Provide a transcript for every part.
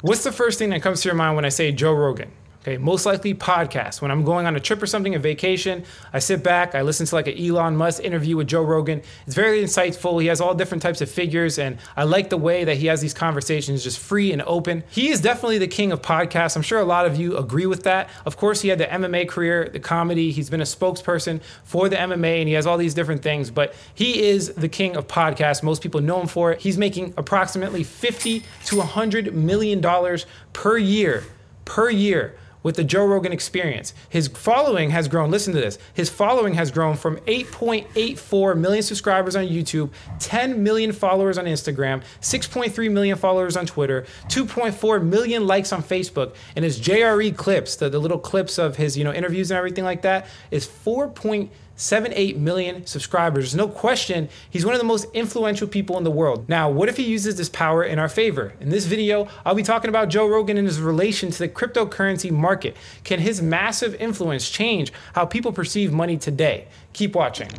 What's the first thing that comes to your mind when I say Joe Rogan? Okay, most likely podcast. When I'm going on a trip or something, a vacation, I sit back, I listen to like an Elon Musk interview with Joe Rogan. It's very insightful. He has all different types of figures, and I like the way that he has these conversations just free and open. He is definitely the king of podcasts. I'm sure a lot of you agree with that. Of course, he had the MMA career, the comedy. He's been a spokesperson for the MMA, and he has all these different things, but he is the king of podcasts. Most people know him for it. He's making approximately $50 to $100 million per year with the Joe Rogan Experience. His following has grown, listen to this, his following has grown from 8.84 million subscribers on YouTube, 10 million followers on Instagram, 6.3 million followers on Twitter, 2.4 million likes on Facebook, and his JRE clips, the little clips of his interviews and everything like that, is 4.78 million subscribers. There's no question he's one of the most influential people in the world. Now, what if he uses this power in our favor? In this video, I'll be talking about Joe Rogan and his relation to the cryptocurrency market. Can his massive influence change how people perceive money today? Keep watching.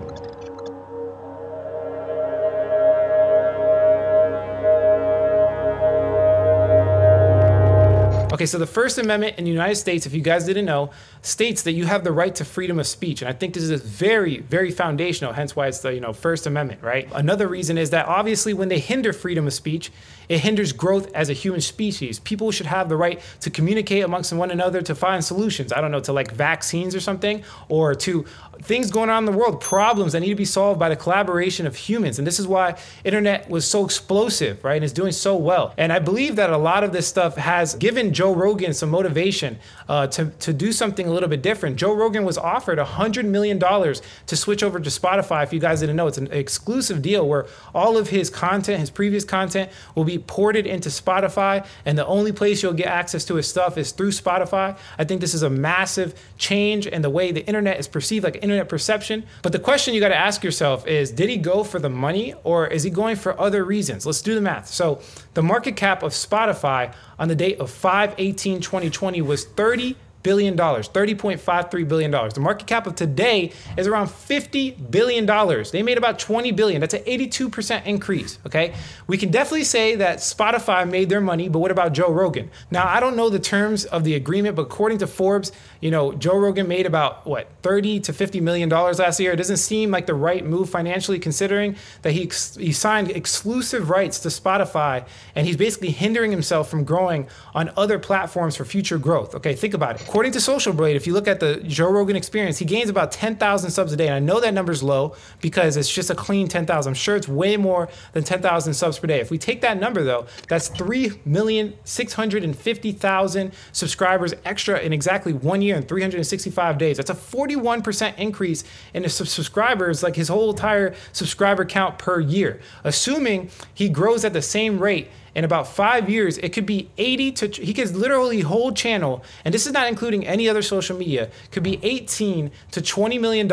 Okay, so the First Amendment in the United States, if you guys didn't know, states that you have the right to freedom of speech. And I think this is very, very foundational, hence why it's the First Amendment, right? Another reason is that obviously when they hinder freedom of speech, it hinders growth as a human species. People should have the right to communicate amongst one another, to find solutions. I don't know, to like vaccines or something, or to things going on in the world, problems that need to be solved by the collaboration of humans. And this is why internet was so explosive, right? And it's doing so well. And I believe that a lot of this stuff has given Joe Rogan some motivation to do something a little bit different. Joe Rogan was offered $100 million to switch over to Spotify. If you guys didn't know, it's an exclusive deal where all of his content, his previous content, will be ported into Spotify, and the only place you'll get access to his stuff is through Spotify. I think this is a massive change in the way the internet is perceived, like internet perception. But the question you got to ask yourself is, did he go for the money or is he going for other reasons? Let's do the math. So the market cap of Spotify on the date of 5/18/2020 was $30 billion, $30.53 billion. The market cap of today is around $50 billion. They made about $20 billion. That's an 82% increase, okay? We can definitely say that Spotify made their money, but what about Joe Rogan? Now, I don't know the terms of the agreement, but according to Forbes, Joe Rogan made about, what, $30 to $50 million last year. It doesn't seem like the right move financially, considering that he signed exclusive rights to Spotify, and he's basically hindering himself from growing on other platforms for future growth. Okay, think about it. According to Social Blade, if you look at the Joe Rogan Experience, he gains about 10,000 subs a day. And I know that number's low because it's just a clean 10,000. I'm sure it's way more than 10,000 subs per day. If we take that number though, that's 3,650,000 subscribers extra in exactly 1 year and 365 days. That's a 41% increase in the subscribers, like his whole entire subscriber count per year. Assuming he grows at the same rate, in about 5 years, it could be 80 to, he could literally whole channel, and this is not including any other social media, could be 18 to $20 million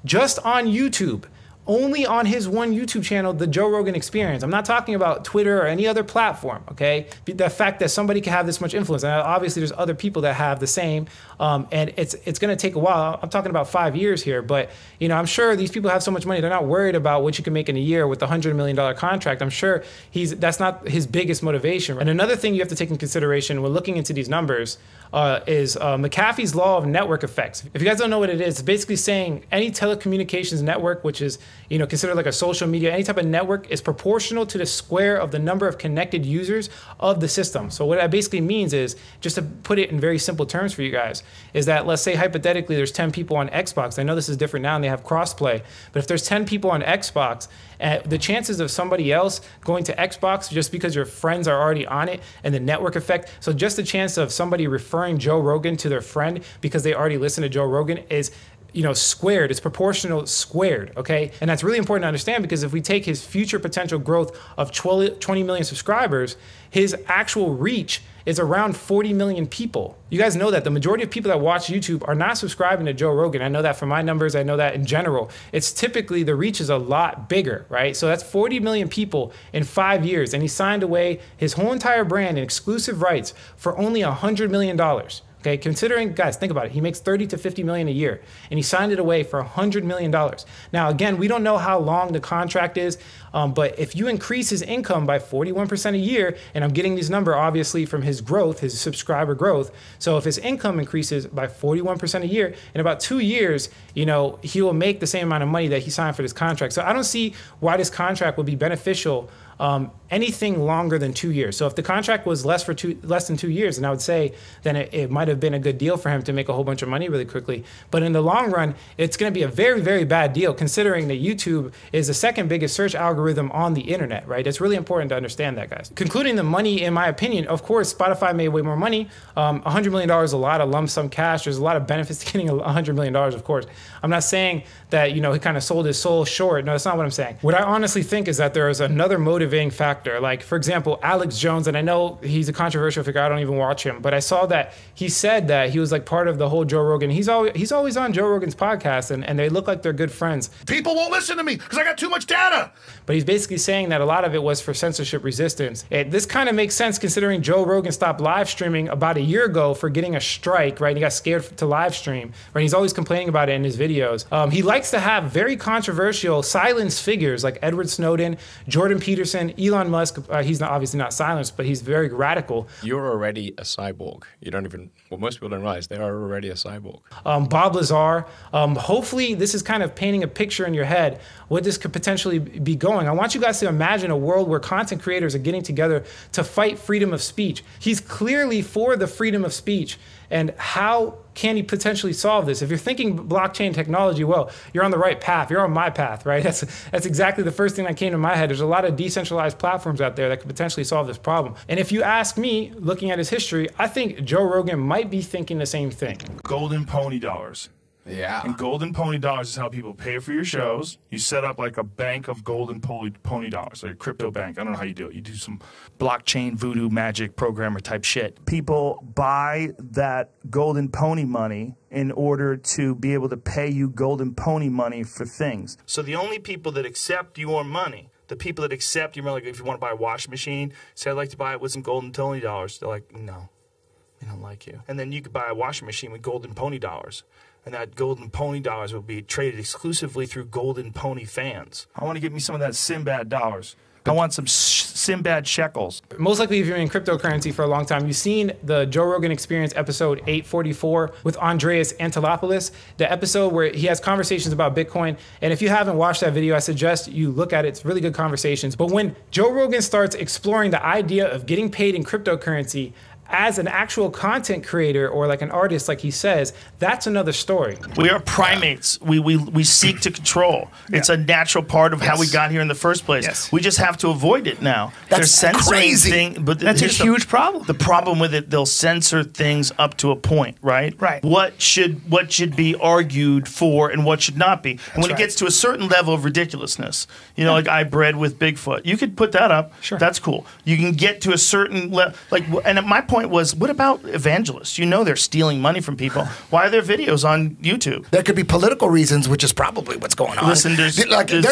just on YouTube. Only on his one YouTube channel, the Joe Rogan Experience. I'm not talking about Twitter or any other platform, okay? The fact that somebody can have this much influence, and obviously there's other people that have the same, and it's gonna take a while. I'm talking about 5 years here, but I'm sure these people have so much money, they're not worried about what you can make in a year with a $100 million contract. I'm sure that's not his biggest motivation. And another thing you have to take in consideration when looking into these numbers is McAfee's law of network effects. If you guys don't know what it is, it's basically saying any telecommunications network, which is considered like a social media, any type of network, is proportional to the square of the number of connected users of the system. So what that basically means is, just to put it in very simple terms for you guys, is that let's say hypothetically there's 10 people on Xbox. I know this is different now and they have crossplay, but if there's 10 people on Xbox, the chances of somebody else going to Xbox just because your friends are already on it, and the network effect, so just the chance of somebody referring Joe Rogan to their friend because they already listen to Joe Rogan is squared. It's proportional squared, okay? And that's really important to understand, because if we take his future potential growth of 20 million subscribers, his actual reach is around 40 million people. You guys know that the majority of people that watch YouTube are not subscribing to Joe Rogan. I know that from my numbers. I know that in general. It's typically, the reach is a lot bigger, right? So that's 40 million people in 5 years, and he signed away his whole entire brand and exclusive rights for only $100 million. Okay, considering, guys, think about it. He makes 30 to 50 million a year, and he signed it away for $100 million. Now, again, we don't know how long the contract is, but if you increase his income by 41% a year, and I'm getting these numbers obviously from his growth, his subscriber growth. So if his income increases by 41% a year, in about 2 years, you know, he will make the same amount of money that he signed for this contract. So I don't see why this contract would be beneficial anything longer than 2 years. So if the contract was less than 2 years, then I would say then it might have been a good deal for him to make a whole bunch of money really quickly. But in the long run, it's going to be a very, very bad deal considering that YouTube is the second biggest search algorithm on the internet, right? It's really important to understand that, guys. Concluding the money, in my opinion, of course, Spotify made way more money. $100 million is a lot of lump sum cash. There's a lot of benefits to getting $100 million, of course. I'm not saying that, you know, he kind of sold his soul short. No, that's not what I'm saying. What I honestly think is that there is another motivating factor. Like, for example, Alex Jones, and I know he's a controversial figure. I don't even watch him, but I saw that he said that he was like part of the whole Joe Rogan. He's always on Joe Rogan's podcast, and they look like they're good friends. People won't listen to me because I got too much data. But he's basically saying that a lot of it was for censorship resistance. This kind of makes sense considering Joe Rogan stopped live streaming about a year ago for getting a strike, right? He got scared to live stream, right? He's always complaining about it in his videos. He likes to have very controversial silenced figures like Edward Snowden, Jordan Peterson, Elon Musk. He's obviously not silenced, but he's very radical. You're already a cyborg. You don't even, well, most people don't realize they are already a cyborg. Bob Lazar. Hopefully this is kind of painting a picture in your head what this could potentially be going. I want you guys to imagine a world where content creators are getting together to fight freedom of speech. He's clearly for the freedom of speech. And how can he potentially solve this? If you're thinking blockchain technology, well, you're on the right path. You're on my path, right? That's exactly the first thing that came to my head. There's a lot of decentralized platforms out there that could potentially solve this problem. And if you ask me, looking at his history, I think Joe Rogan might be thinking the same thing. Golden pony dollars. Yeah. And golden pony dollars is how people pay for your shows. You set up like a bank of golden pony dollars, like a crypto bank. I don't know how you do it. You do some blockchain voodoo magic programmer type shit. People buy that golden pony money in order to be able to pay you golden pony money for things. So the only people that accept your money, the people that accept your money, like if you want to buy a washing machine, say I'd like to buy it with some golden pony dollars. They're like, no, we don't like you. And then you could buy a washing machine with golden pony dollars. And that golden pony dollars will be traded exclusively through golden pony fans. I want to get me some of that Sinbad dollars. I want some Sinbad shekels. Most likely, if you're in cryptocurrency for a long time, you've seen the Joe Rogan Experience episode 844 with Andreas Antonopoulos, the episode where he has conversations about Bitcoin. And if you haven't watched that video, I suggest you look at it. It's really good conversations. But when Joe Rogan starts exploring the idea of getting paid in cryptocurrency, as an actual content creator or like an artist, like he says, that's another story. We are primates. We seek to control. It's a natural part of how we got here in the first place. We just have to avoid it now. That's crazy. But that's a huge problem. The problem with it, they'll censor things up to a point, right? Right. What should be argued for and what should not be. And when it gets to a certain level of ridiculousness, you know, like I bred with Bigfoot, you could put that up. Sure. That's cool. You can get to a certain level, like, and at my point was, what about evangelists? You know they're stealing money from people. Why are there videos on YouTube? There could be political reasons, which is probably what's going on. Listen, there's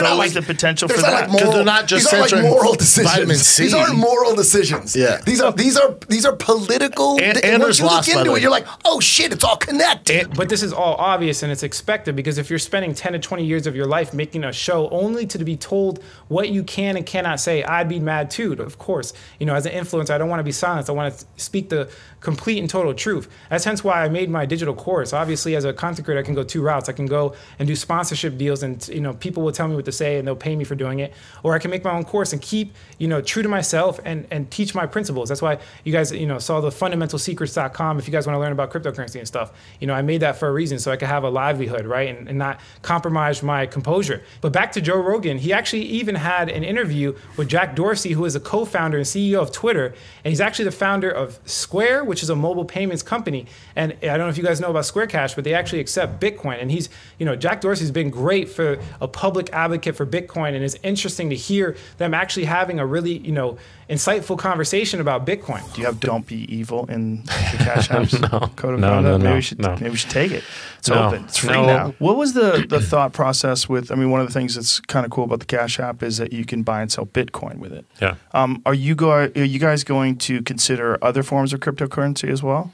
always the potential for that. Because they're not just censoring moral decisions. vitamin C. These aren't moral decisions. Yeah. These are political. And once you look into it, you're like, oh shit, it's all connected. But this is all obvious and it's expected because if you're spending 10 to 20 years of your life making a show only to be told what you can and cannot say, I'd be mad too. Of course, you know, as an influencer, I don't want to be silenced. I want to speak the complete and total truth. That's hence why I made my digital course. Obviously, as a content creator, I can go two routes. I can go and do sponsorship deals and, you know, people will tell me what to say and they'll pay me for doing it. Or I can make my own course and keep, you know, true to myself and teach my principles. That's why you guys, you know, saw the fundamentalsecrets.com if you guys want to learn about cryptocurrency and stuff. You know, I made that for a reason so I could have a livelihood, right? And not compromise my composure. But back to Joe Rogan, he actually even had an interview with Jack Dorsey, who is a co-founder and CEO of Twitter. And he's actually the founder of Square, which is a mobile payments company. And I don't know if you guys know about Square Cash, but they actually accept Bitcoin. And he's, you know, Jack Dorsey's been great for a public advocate for Bitcoin. And it's interesting to hear them actually having a really, you know, insightful conversation about Bitcoin. Do you have "Don't Be Evil" in the Cash App's code of conduct? Maybe we should take it. It's open. It's free now. What was the thought process with? I mean, one of the things that's kind of cool about the Cash App is that you can buy and sell Bitcoin with it. Yeah. Are you guys going to consider other forms of cryptocurrency as well?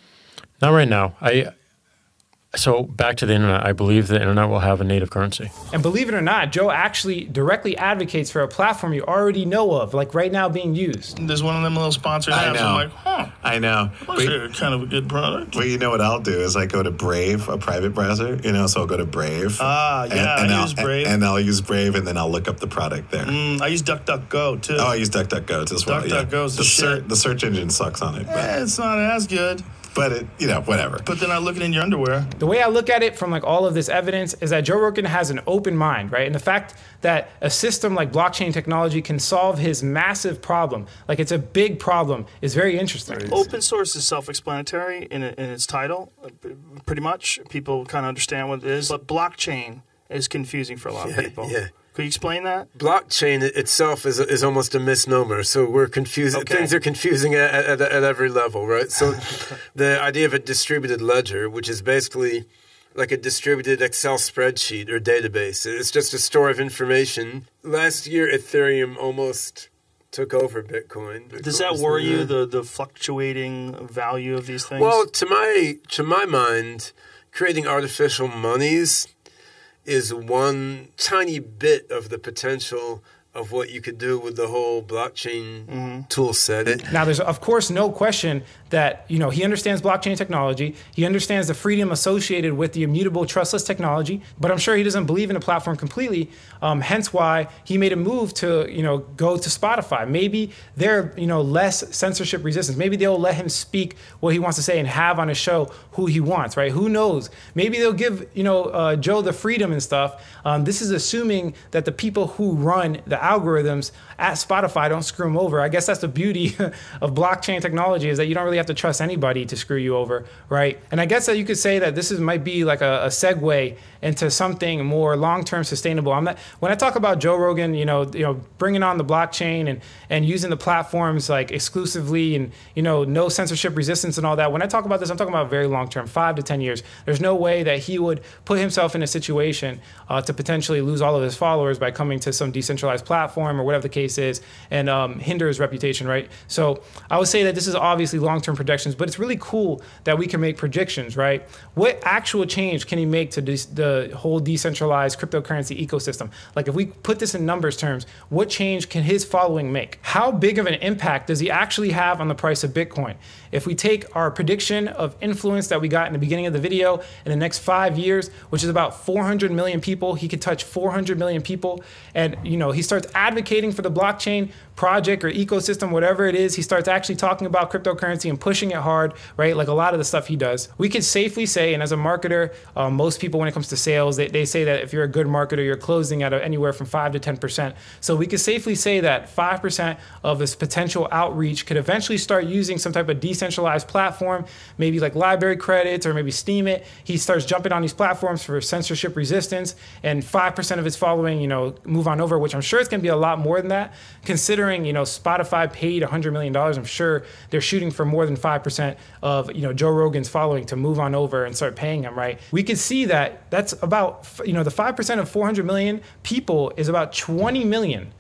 Not right now. So back to the internet, I believe the internet will have a native currency. And believe it or not, Joe actually directly advocates for a platform you already know of, like right now being used. There's one of them little sponsored apps. I'm like, huh. I know. That's kind of a good product. Well, you know what I'll do is I go to Brave, a private browser, you know, so I'll go to Brave. Ah, yeah, I use Brave. And I'll use Brave, and then I'll look up the product there. I use DuckDuckGo, too. Oh, I use DuckDuckGo as well. DuckDuckGo's the search engine sucks on it. But it's not as good. But it, you know, whatever. But they're not looking in your underwear. The way I look at it from like all of this evidence is that Joe Rogan has an open mind, right? And the fact that a system like blockchain technology can solve his massive problem, like it's a big problem, is very interesting. Open source is self-explanatory in its title, pretty much. People kind of understand what it is. But blockchain is confusing for a lot of people. Yeah. Could you explain that? Blockchain itself is almost a misnomer. So we're confusing. Okay. Things are confusing at every level, right? So the idea of a distributed ledger, which is basically like a distributed Excel spreadsheet or database. It's just a store of information. Last year, Ethereum almost took over Bitcoin. Does that worry you, the fluctuating value of these things? Well, to my mind, creating artificial monies is one tiny bit of the potential of what you could do with the whole blockchain tool set. Now, there's of course no question that, you know, he understands blockchain technology. He understands the freedom associated with the immutable trustless technology, but I'm sure he doesn't believe in the platform completely. Hence why he made a move to, you know, go to Spotify. Maybe they're, you know, less censorship resistance. Maybe they'll let him speak what he wants to say and have on his show who he wants, right? Who knows? Maybe they'll give, you know, Joe the freedom and stuff. This is assuming that the people who run the algorithms at Spotify don't screw them over. I guess that's the beauty of blockchain technology, is that you don't really have to trust anybody to screw you over, right? And I guess that you could say that this might be like a segue into something more long-term sustainable. When I talk about Joe Rogan, you know, bringing on the blockchain and using the platforms like exclusively, and, you know, no censorship resistance and all that. When I talk about this, I'm talking about very long-term, 5 to 10 years. There's no way that he would put himself in a situation to potentially lose all of his followers by coming to some decentralized platform or whatever the case is, and hinder his reputation, right? So I would say that this is obviously long-term projections, but it's really cool that we can make predictions, right? What actual change can he make to the whole decentralized cryptocurrency ecosystem? Like, if we put this in numbers terms, what change can his following make? How big of an impact does he actually have on the price of Bitcoin? If we take our prediction of influence that we got in the beginning of the video, in the next 5 years, which is about 400 million people, he could touch 400 million people, and, you know, he starts advocating for the blockchain project or ecosystem, whatever it is. He starts actually talking about cryptocurrency and pushing it hard, right? Like a lot of the stuff he does. We could safely say, and as a marketer, most people, when it comes to sales, they say that if you're a good marketer, you're closing at anywhere from 5 to 10%. So we could safely say that 5% of his potential outreach could eventually start using some type of decentralized platform, maybe like library credits or maybe Steam it. He starts jumping on these platforms for censorship resistance, and 5% of his following, you know, move on over, which I'm sure it's going to be a lot more than that, considering, you know, Spotify paid $100 million. I'm sure they're shooting for more than 5% of, you know, Joe Rogan's following to move on over and start paying him, right? We could see that that's about, you know, the 5% of 400 million people is about 20 million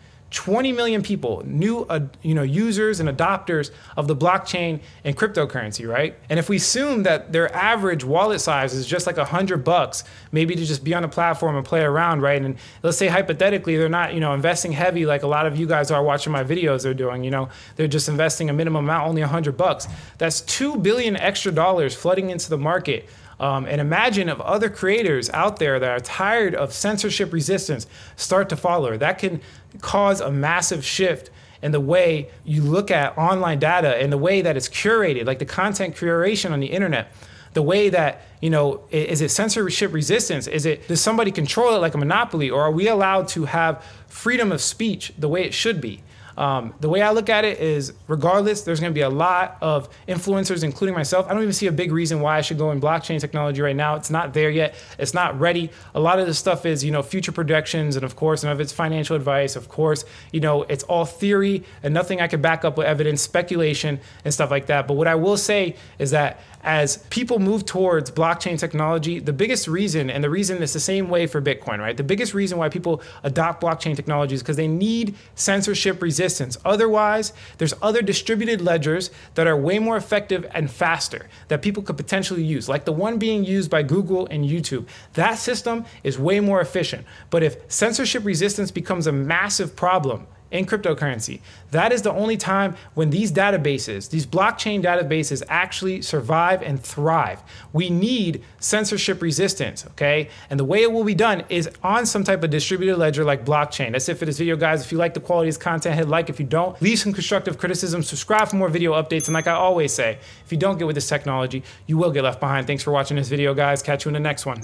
people, new you know, users and adopters of the blockchain and cryptocurrency, right? And if we assume that their average wallet size is just like $100, maybe to just be on a platform and play around, right? And let's say hypothetically they're not, you know, investing heavy like a lot of you guys are watching my videos are doing, you know, they're just investing a minimum amount, only $100. That's $2 billion extra dollars flooding into the market. And imagine if other creators out there that are tired of censorship resistance start to follow her. That can cause a massive shift in the way you look at online data and the way that it's curated, like the content curation on the internet. The way that, you know, is it censorship resistance? Does somebody control it like a monopoly, or are we allowed to have freedom of speech the way it should be? The way I look at it is, regardless, there's going to be a lot of influencers, including myself. I don't even see a big reason why I should go in blockchain technology right now. It's not there yet. It's not ready. A lot of this stuff is, you know, future projections, and of course, none of it's financial advice. Of course, you know, it's all theory and nothing I could back up with evidence, speculation, and stuff like that. But what I will say is that as people move towards blockchain technology, the biggest reason, and the reason it's the same way for Bitcoin, right? The biggest reason why people adopt blockchain technology is because they need censorship resistance resistance. Otherwise, there's other distributed ledgers that are way more effective and faster that people could potentially use, like the one being used by Google and YouTube. That system is way more efficient. But if censorship resistance becomes a massive problem in cryptocurrency, that is the only time when these databases, these blockchain databases, actually survive and thrive. We need censorship resistance, okay? And the way it will be done is on some type of distributed ledger like blockchain. That's it for this video, guys. If you like the quality of this content, hit like. If you don't, leave some constructive criticism, subscribe for more video updates. And like I always say, if you don't get with this technology, you will get left behind. Thanks for watching this video, guys. Catch you in the next one.